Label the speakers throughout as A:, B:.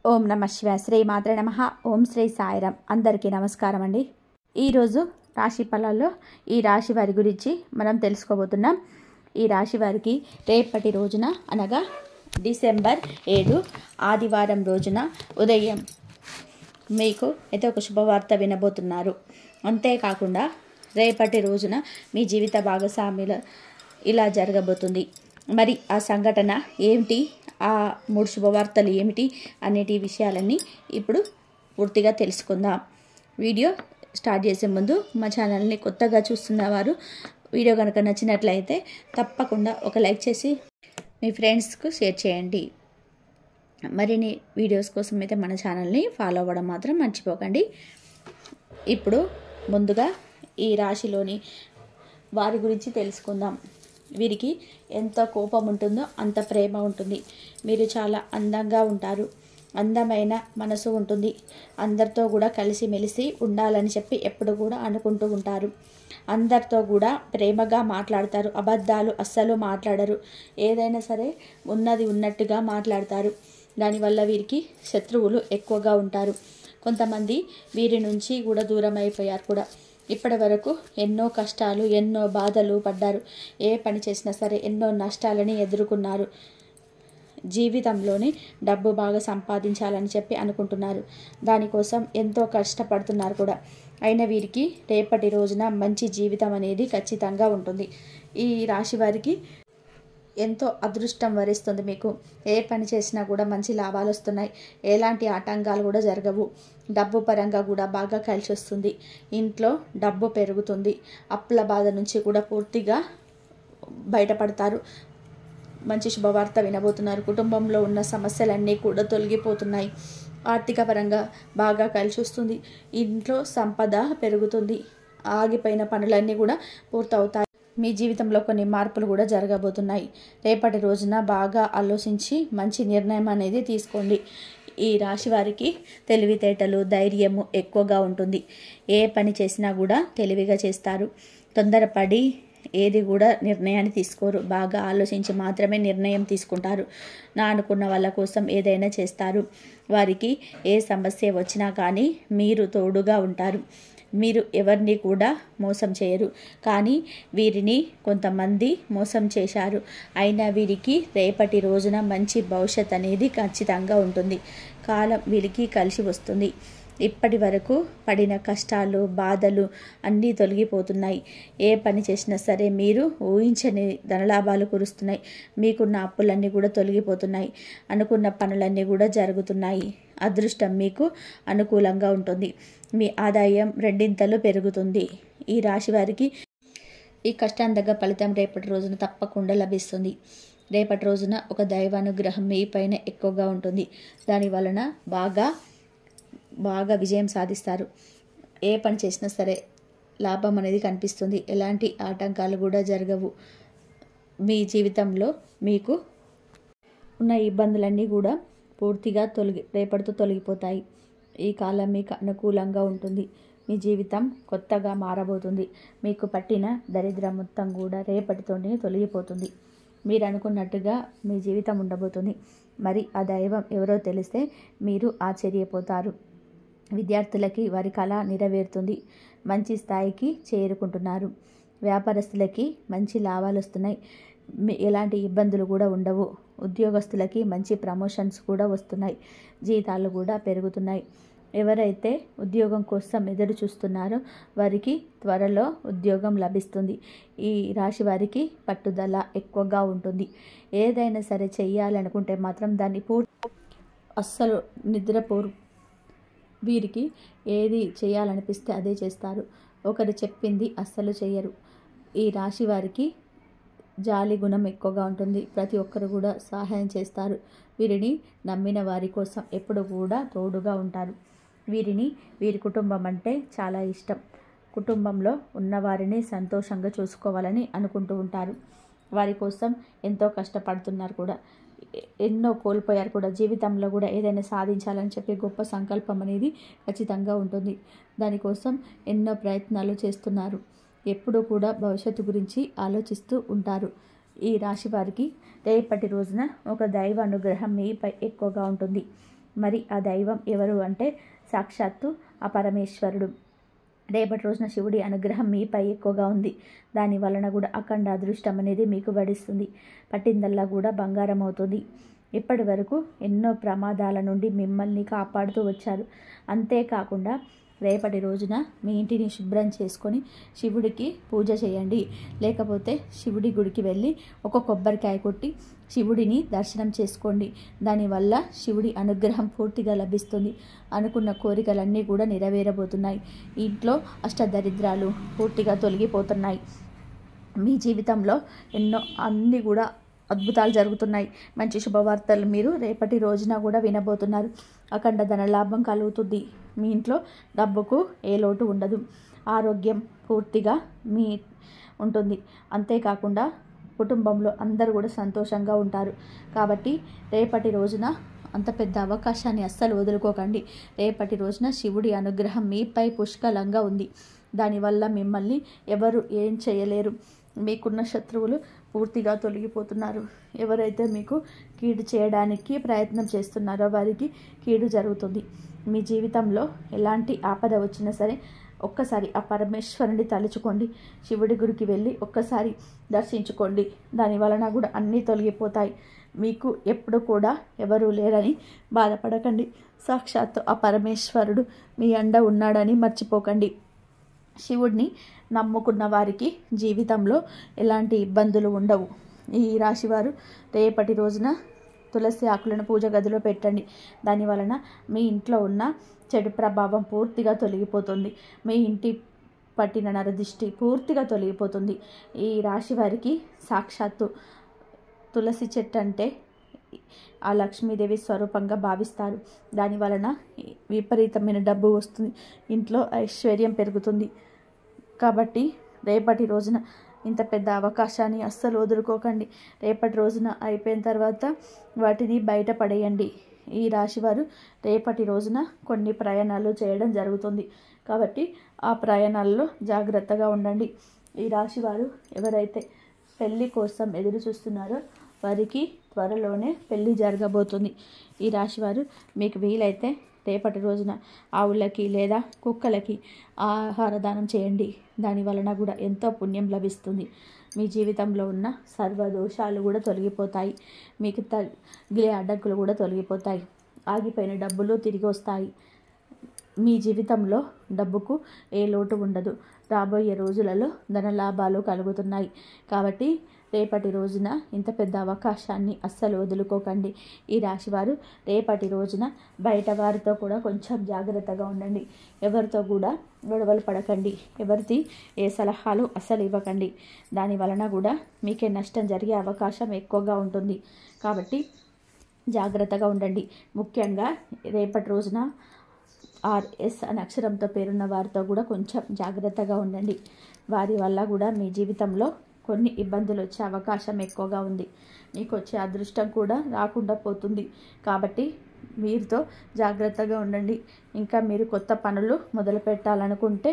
A: ఓం నమ శివాయ. శ్రీ మాత్రే నమః. ఓం శ్రీ సాయిరామ్. అందరికీ నమస్కారం అండి. ఈరోజు రాశి ఫలాల్లో ఈ రాశి వారి గురించి మనం తెలుసుకోబోతున్నాం. ఈ రాశి వారికి రేపటి రోజున అనగా డిసెంబర్ 7 ఆదివారం రోజున ఉదయం మీకు అయితే ఒక శుభవార్త వినబోతున్నారు. అంతేకాకుండా రేపటి రోజున మీ జీవిత భాగస్వాముల ఇలా జరగబోతుంది. మరి ఆ సంఘటన ఏమిటి, ఆ 3 శుభవార్తలు ఏమిటి అనేటి విషయాలన్నీ ఇప్పుడు పూర్తిగా తెలుసుకుందాం. వీడియో స్టార్ట్ చేసే ముందు మా ఛానల్ని కొత్తగా చూస్తున్న వారు వీడియో కనుక నచ్చినట్లయితే తప్పకుండా ఒక లైక్ చేసి మీ ఫ్రెండ్స్కు షేర్ చేయండి. మరిన్ని వీడియోస్ కోసం అయితే మన ఛానల్ని ఫాలో అవ్వడం మాత్రం మర్చిపోకండి. ఇప్పుడు ముందుగా ఈ రాశిలోని వారి గురించి తెలుసుకుందాం. వీరికి ఎంత కోపం ఉంటుందో అంత ప్రేమ ఉంటుంది. మీరు చాలా అందంగా ఉంటారు. అందమైన మనసు ఉంటుంది. అందరితో కూడా కలిసిమెలిసి ఉండాలని చెప్పి ఎప్పుడు కూడా అనుకుంటూ ఉంటారు. అందరితో కూడా ప్రేమగా మాట్లాడతారు. అబద్ధాలు అస్సలు మాట్లాడరు. ఏదైనా సరే ఉన్నది ఉన్నట్టుగా మాట్లాడతారు. దానివల్ల వీరికి శత్రువులు ఎక్కువగా ఉంటారు. కొంతమంది వీరి నుంచి కూడా దూరం అయిపోయారు కూడా. ఇప్పటి వరకు ఎన్నో కష్టాలు, ఎన్నో బాధలు పడ్డారు. ఏ పని చేసినా సరే ఎన్నో నష్టాలని ఎదుర్కొన్నారు. జీవితంలోని డబ్బు బాగా సంపాదించాలని చెప్పి అనుకుంటున్నారు. దానికోసం ఎంతో కష్టపడుతున్నారు కూడా. అయినా వీరికి రేపటి రోజున మంచి జీవితం అనేది ఖచ్చితంగా ఉంటుంది. ఈ రాశి వారికి ఎంతో అదృష్టం వరిస్తుంది. మీకు ఏ పని చేసినా కూడా మంచి లాభాలు వస్తున్నాయి. ఎలాంటి ఆటంకాలు కూడా జరగవు. డబ్బు పరంగా కూడా బాగా కలిసి వస్తుంది. ఇంట్లో డబ్బు పెరుగుతుంది. అప్పుల బాధ నుంచి కూడా పూర్తిగా బయటపడతారు. మంచి శుభవార్త వినబోతున్నారు. కుటుంబంలో ఉన్న సమస్యలన్నీ కూడా తొలగిపోతున్నాయి. ఆర్థిక పరంగా బాగా కలిసి వస్తుంది. ఇంట్లో సంపద పెరుగుతుంది. ఆగిపోయిన పనులన్నీ కూడా పూర్తవుతాయి. మీ జీవితంలో కొన్ని మార్పులు కూడా జరగబోతున్నాయి. రేపటి రోజున బాగా ఆలోచించి మంచి నిర్ణయం అనేది తీసుకోండి. ఈ రాశి వారికి తెలివితేటలు, ధైర్యము ఎక్కువగా ఉంటుంది. ఏ పని చేసినా కూడా తెలివిగా చేస్తారు. తొందరపడి ఏది కూడా నిర్ణయాన్ని తీసుకోరు. బాగా ఆలోచించి మాత్రమే నిర్ణయం తీసుకుంటారు. నా అనుకున్న వాళ్ళ కోసం ఏదైనా చేస్తారు. వారికి ఏ సమస్య వచ్చినా కానీ మీరు తోడుగా ఉంటారు. మీరు ఎవరిని కూడా మోసం చేయరు. కానీ వీరిని కొంతమంది మోసం చేశారు. అయినా వీరికి రేపటి రోజున మంచి భవిష్యత్ అనేది ఖచ్చితంగా ఉంటుంది. కాలం వీరికి కలిసి వస్తుంది. ఇప్పటి వరకు పడిన కష్టాలు, బాధలు అన్నీ తొలగిపోతున్నాయి. ఏ పని చేసినా సరే మీరు ఊహించని ధనలాభాలు కురుస్తున్నాయి. మీకున్న అప్పులన్నీ కూడా తొలగిపోతున్నాయి. అనుకున్న పనులన్నీ కూడా జరుగుతున్నాయి. అదృష్టం మీకు అనుకూలంగా ఉంటుంది. మీ ఆదాయం 2 పెరుగుతుంది. ఈ రాశి వారికి ఈ కష్టానికి తగ్గ ఫలితం రేపటి రోజున తప్పకుండా లభిస్తుంది. రేపటి రోజున ఒక దైవానుగ్రహం మీ పైన ఎక్కువగా ఉంటుంది. దాని వలన బాగా విజయం సాధిస్తారు. ఏ పని చేసినా సరే లాభం అనేది కనిపిస్తుంది. ఎలాంటి ఆటంకాలు కూడా జరగవు. మీ జీవితంలో మీకు ఉన్న ఇబ్బందులన్నీ కూడా పూర్తిగా రేపటితో తొలగిపోతాయి. ఈ కాలం మీకు అనుకూలంగా ఉంటుంది. మీ జీవితం కొత్తగా మారబోతుంది. మీకు పట్టిన దరిద్రం మొత్తం కూడా రేపటితోనే తొలగిపోతుంది. మీరు అనుకున్నట్టుగా మీ జీవితం ఉండబోతుంది. మరి ఆ దైవం ఎవరో తెలిస్తే మీరు ఆశ్చర్యపోతారు. విద్యార్థులకి వారి కళ నెరవేరుతుంది. మంచి స్థాయికి చేరుకుంటున్నారు. వ్యాపారస్తులకి మంచి లాభాలు వస్తున్నాయి. ఎలాంటి ఇబ్బందులు కూడా ఉండవు. ఉద్యోగస్తులకి మంచి ప్రమోషన్స్ కూడా వస్తున్నాయి. జీతాలు కూడా పెరుగుతున్నాయి. ఎవరైతే ఉద్యోగం కోసం ఎదురు చూస్తున్నారో వారికి త్వరలో ఉద్యోగం లభిస్తుంది. ఈ రాశి వారికి పట్టుదల ఎక్కువగా ఉంటుంది. ఏదైనా సరే చెయ్యాలనుకుంటే మాత్రం దాన్ని అస్సలు నిద్రపోరు. వీరికి ఏది చేయాలనిపిస్తే అదే చేస్తారు. ఒకరు చెప్పింది అస్సలు చేయరు. ఈ రాశి వారికి జాలి గుణం ఎక్కువగా ఉంటుంది. ప్రతి ఒక్కరు కూడా సహాయం చేస్తారు. వీరిని నమ్మిన వారి కోసం ఎప్పుడు కూడా తోడుగా ఉంటారు. వీరి కుటుంబం అంటే చాలా ఇష్టం. కుటుంబంలో ఉన్నవారిని సంతోషంగా చూసుకోవాలని అనుకుంటూ ఉంటారు. వారి కోసం ఎంతో కష్టపడుతున్నారు కూడా. ఎన్నో కోల్పోయారు కూడా. జీవితంలో కూడా ఏదైనా సాధించాలని చెప్పి గొప్ప సంకల్పం అనేది ఖచ్చితంగా ఉంటుంది. దానికోసం ఎన్నో ప్రయత్నాలు చేస్తున్నారు. ఎప్పుడూ కూడా భవిష్యత్తు గురించి ఆలోచిస్తూ ఉంటారు. ఈ రాశి వారికి రేపటి రోజున ఒక దైవ అనుగ్రహం మీపై ఎక్కువగా ఉంటుంది. మరి ఆ దైవం ఎవరు అంటే సాక్షాత్తు ఆ పరమేశ్వరుడు. రేపటి రోజున శివుడి అనుగ్రహం మీపై ఎక్కువగా ఉంది. దాని వలన కూడా అఖండ అదృష్టం అనేది మీకు వడిస్తుంది. పట్టిందల్లా కూడా బంగారం అవుతుంది. ఇప్పటి వరకు ఎన్నో ప్రమాదాల నుండి మిమ్మల్ని కాపాడుతూ వచ్చారు. అంతేకాకుండా రేపటి రోజున మీ ఇంటిని శుభ్రం చేసుకొని శివుడికి పూజ చేయండి. లేకపోతే శివుడి గుడికి వెళ్ళి ఒక కొబ్బరికాయ కొట్టి శివుడిని దర్శనం చేసుకోండి. దానివల్ల శివుడి అనుగ్రహం పూర్తిగా లభిస్తుంది. అనుకున్న కోరికలన్నీ కూడా నెరవేరబోతున్నాయి. ఇంట్లో అష్టదరిద్రాలు పూర్తిగా తొలగిపోతున్నాయి. మీ జీవితంలో ఎన్నో అన్నీ కూడా అద్భుతాలు జరుగుతున్నాయి. మంచి శుభవార్తలు మీరు రేపటి రోజున కూడా వినబోతున్నారు. అఖండ ధనలాభం కలుగుతుంది. మీ ఇంట్లో డబ్బుకు ఏ లోటు ఉండదు. ఆరోగ్యం పూర్తిగా మీ ఉంటుంది. అంతేకాకుండా కుటుంబంలో అందరూ కూడా సంతోషంగా ఉంటారు. కాబట్టి రేపటి రోజున అంత పెద్ద అవకాశాన్ని అస్సలు వదులుకోకండి. రేపటి రోజున శివుడి అనుగ్రహం మీపై పుష్కలంగా ఉంది. దానివల్ల మిమ్మల్ని ఎవరు ఏం చేయలేరు. మీకున్న శత్రువులు పూర్తిగా తొలగిపోతున్నారు. ఎవరైతే మీకు కీడు చేయడానికి ప్రయత్నం చేస్తున్నారో వారికి కీడు జరుగుతుంది. మీ జీవితంలో ఎలాంటి ఆపద వచ్చినా సరే ఒక్కసారి ఆ పరమేశ్వరుని తలుచుకోండి. శివుడి గుడికి వెళ్ళి ఒక్కసారి దర్శించుకోండి. దాని వలన కూడా అన్నీ తొలగిపోతాయి. మీకు ఎప్పుడు కూడా ఎవరూ లేరని బాధపడకండి. సాక్షాత్తు ఆ పరమేశ్వరుడు మీ అండ ఉన్నాడని మర్చిపోకండి. శివుడిని నమ్ముకున్న వారికి జీవితంలో ఎలాంటి ఇబ్బందులు ఉండవు. ఈ రాశివారు రేపటి రోజున తులసి ఆకులను పూజ గదిలో పెట్టండి. దానివలన మీ ఇంట్లో ఉన్న చెడు ప్రభావం పూర్తిగా తొలగిపోతుంది. మీ ఇంటి పట్టిన నరదిష్టి పూర్తిగా తొలగిపోతుంది. ఈ రాశి వారికి సాక్షాత్తు తులసి చెట్టు అంటే ఆ లక్ష్మీదేవి స్వరూపంగా భావిస్తారు. దాని వలన విపరీతమైన డబ్బు వస్తుంది. ఇంట్లో ఐశ్వర్యం పెరుగుతుంది. కాబట్టి రేపటి రోజున ఇంత పెద్ద అవకాశాన్ని అస్సలు వదులుకోకండి. రేపటి రోజున అయిపోయిన తర్వాత వాటిని బయటపడేయండి. ఈ రాశివారు రేపటి రోజున కొన్ని ప్రయాణాలు చేయడం జరుగుతుంది. కాబట్టి ఆ ప్రయాణాల్లో జాగ్రత్తగా ఉండండి. ఈ రాశివారు ఎవరైతే పెళ్లి కోసం ఎదురు చూస్తున్నారో వారికి త్వరలోనే పెళ్లి జరగబోతుంది. ఈ రాశివారు మీకు వీలైతే రేపటి రోజున ఆవులకి లేదా కుక్కలకి ఆహార దానం చేయండి. దాని వలన కూడా ఎంతో పుణ్యం లభిస్తుంది. మీ జీవితంలో ఉన్న సర్వదోషాలు కూడా తొలగిపోతాయి. మీకు తగిలే అడ్డంకులు కూడా తొలగిపోతాయి. ఆగిపోయిన డబ్బులు తిరిగి వస్తాయి. మీ జీవితంలో డబ్బుకు ఏ లోటు ఉండదు. రాబోయే రోజులలో ధనలాభాలు కలుగుతున్నాయి. కాబట్టి రేపటి రోజున ఇంత పెద్ద అవకాశాన్ని అస్సలు వదులుకోకండి. ఈ రాశివారు రేపటి రోజున బయట వారితో కూడా కొంచెం జాగ్రత్తగా ఉండండి. ఎవరితో కూడా గొడవలు పడకండి. ఎవరిది ఏ సలహాలు అస్సలు ఇవ్వకండి. దాని వలన కూడా మీకే నష్టం జరిగే అవకాశం ఎక్కువగా ఉంటుంది. కాబట్టి జాగ్రత్తగా ఉండండి. ముఖ్యంగా రేపటి రోజున RS అనే అక్షరంతో పేరున్న వారితో కూడా కొంచెం జాగ్రత్తగా ఉండండి. వారి వల్ల కూడా మీ జీవితంలో కొన్ని ఇబ్బందులు వచ్చే అవకాశం ఎక్కువగా ఉంది. మీకు వచ్చే అదృష్టం కూడా రాకుండా పోతుంది. కాబట్టి వీరితో జాగ్రత్తగా ఉండండి. ఇంకా మీరు కొత్త పనులు మొదలు పెట్టాలనుకుంటే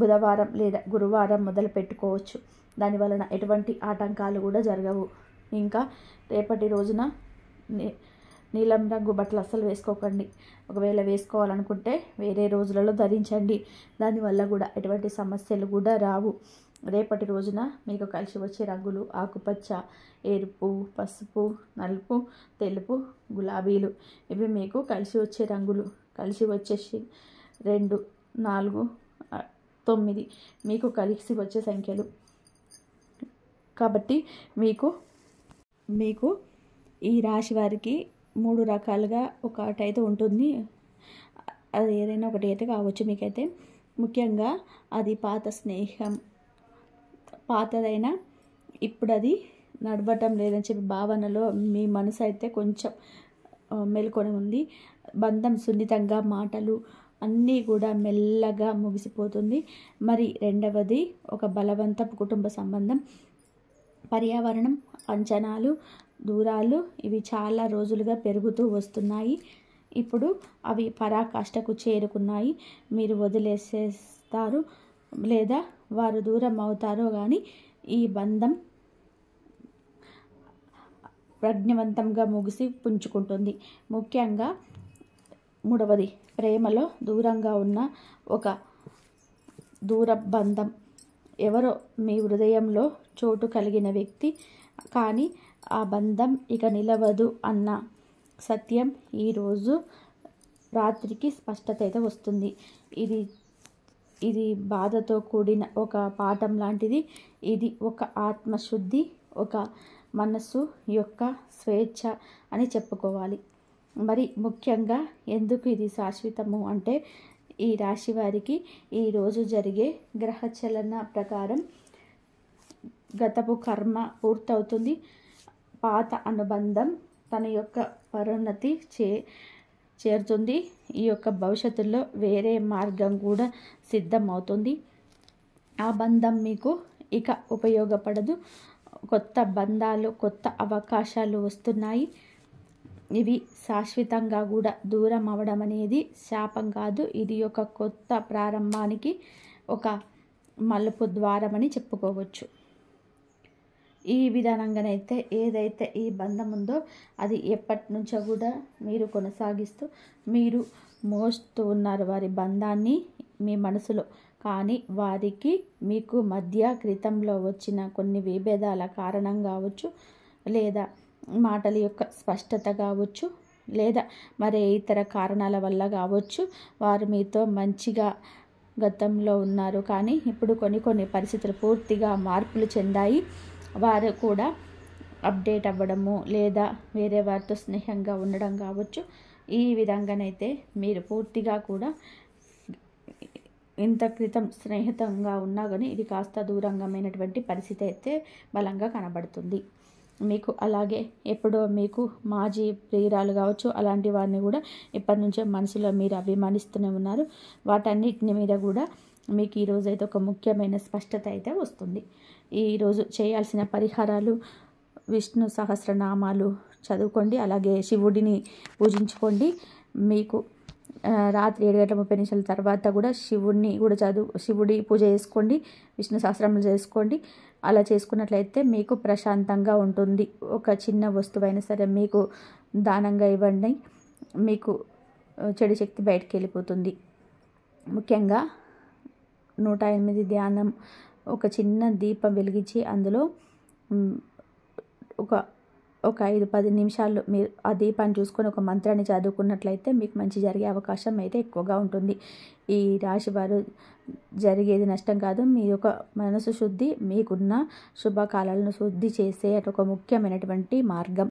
A: బుధవారం లేదా గురువారం మొదలు పెట్టుకోవచ్చు. దానివలన ఎటువంటి ఆటంకాలు కూడా జరగవు. ఇంకా రేపటి రోజున నీలం రంగు బట్టలు అస్సలు వేసుకోకండి. ఒకవేళ వేసుకోవాలనుకుంటే వేరే రోజులలో ధరించండి. దానివల్ల కూడా ఎటువంటి సమస్యలు కూడా రావు. రేపటి రోజున మీకు కలిసి వచ్చే రంగులు ఆకుపచ్చ, ఎరుపు, పసుపు, నలుపు, తెలుపు, గులాబీలు. ఇవి మీకు కలిసి వచ్చే రంగులు. కలిసి వచ్చేసి 2, 4, 9 మీకు కలిసి వచ్చే సంఖ్యలు. కాబట్టి మీకు ఈ రాశి వారికి 3 రకాలుగా ఒకటైతే ఉంటుంది. అది ఏదైనా ఒకటి అయితే కావచ్చు. మీకైతే ముఖ్యంగా అది పాత స్నేహం, పాతదైనా ఇప్పుడు అది నడవటం లేదని చెప్పి భావనలో మీ మనసు అయితే కొంచెం మేల్కొని ఉంది. బంధం సున్నితంగా, మాటలు అన్నీ కూడా మెల్లగా ముగిసిపోతుంది. మరి రెండవది ఒక బలవంతపు కుటుంబ సంబంధం. పర్యావరణం, అంచనాలు, దూరాలు ఇవి చాలా రోజులుగా పెరుగుతూ వస్తున్నాయి. ఇప్పుడు అవి పరాకాష్ఠకు చేరుకున్నాయి. మీరు వదిలేసేస్తారు లేదా వారు దూరం అవుతారో కానీ ఈ బంధం ప్రజ్ఞవంతంగా ముగిసి పుంజుకుంటుంది. ముఖ్యంగా మూడవది, ప్రేమలో దూరంగా ఉన్న ఒక దూర బంధం, ఎవరో మీ హృదయంలో చోటు కలిగిన వ్యక్తి, కానీ ఆ బంధం ఇక నిలవదు అన్న సత్యం ఈరోజు రాత్రికి స్పష్టత అయితే వస్తుంది. ఇది బాధతో కూడిన ఒక పాఠం లాంటిది. ఇది ఒక ఆత్మశుద్ధి, ఒక మనస్సు యొక్క స్వేచ్ఛ అని చెప్పుకోవాలి. మరి ముఖ్యంగా ఎందుకు ఇది శాశ్వతము అంటే, ఈ రాశి వారికి ఈరోజు జరిగే గ్రహచలన ప్రకారం గతపు కర్మ పూర్తవుతుంది. పాత అనుబంధం తన యొక్క పరోన్నతి చేరుతుంది. ఈ యొక్క భవిష్యత్తులో వేరే మార్గం కూడా సిద్ధమవుతుంది. ఆ బంధం మీకు ఇక ఉపయోగపడదు. కొత్త బంధాలు, కొత్త అవకాశాలు వస్తున్నాయి. ఇవి శాశ్వతంగా కూడా దూరం అవ్వడం అనేది శాపం కాదు. ఇది ఒక కొత్త ప్రారంభానికి ఒక మలుపు ద్వారం అని చెప్పుకోవచ్చు. ఈ విధానంగానైతే ఏదైతే ఈ బంధం ఉందో అది ఎప్పటి నుంచో కూడా మీరు కొనసాగిస్తూ మీరు మోస్తూ ఉన్నారు వారి బంధాన్ని మీ మనసులో. కానీ వారికి మీకు మధ్య క్రితంలో వచ్చిన కొన్ని విభేదాల కారణం కావచ్చు, లేదా మాటల యొక్క స్పష్టత కావచ్చు, లేదా మరే ఇతర కారణాల వల్ల కావచ్చు, వారు మీతో మంచిగా గతంలో ఉన్నారు. కానీ ఇప్పుడు కొన్ని పరిస్థితులు పూర్తిగా మార్పులు చెందాయి. వారు కూడా అప్డేట్ అవ్వడము, లేదా వేరే వారితో స్నేహంగా ఉండడం కావచ్చు. ఈ విధంగానైతే మీరు పూర్తిగా కూడా ఇంత క్రితం స్నేహితంగా ఉన్నా కానీ ఇది కాస్త దూరంగామైనటువంటి పరిస్థితి అయితే బలంగా కనబడుతుంది మీకు. అలాగే ఎప్పుడో మీకు మాజీ ప్రియురాలు కావచ్చు, అలాంటి వారిని కూడా ఇప్పటి నుంచే మనసులో మీరు అభిమానిస్తూనే ఉన్నారు. వాటన్నిటిని మీద కూడా మీకు ఈరోజు అయితే ఒక ముఖ్యమైన స్పష్టత అయితే వస్తుంది. ఈరోజు చేయాల్సిన పరిహారాలు, విష్ణు సహస్రనామాలు చదువుకోండి, అలాగే శివుడిని పూజించుకోండి. మీకు రాత్రి 7:30 తర్వాత కూడా శివుడి పూజ చేసుకోండి, విష్ణు సహస్రనామాలు చేసుకోండి. అలా చేసుకున్నట్లయితే మీకు ప్రశాంతంగా ఉంటుంది. ఒక చిన్న వస్తువైనా సరే మీకు దానంగా ఇవ్వండి, మీకు చెడు శక్తి బయటికి వెళ్ళిపోతుంది. ముఖ్యంగా 108 ధ్యానం, ఒక చిన్న దీపం వెలిగించి అందులో ఒక 5-10 నిమిషాలు మీరు ఆ దీపాన్ని చూసుకొని ఒక మంత్రాన్ని చదువుకున్నట్లయితే మీకు మంచి జరిగే అవకాశం అయితే ఎక్కువగా ఉంటుంది. ఈ రాశి వారు జరిగేది నష్టం కాదు, మీ యొక్క మనసు శుద్ధి, మీకున్న శుభకాలాలను శుద్ధి చేసే ఒక ముఖ్యమైనటువంటి మార్గం.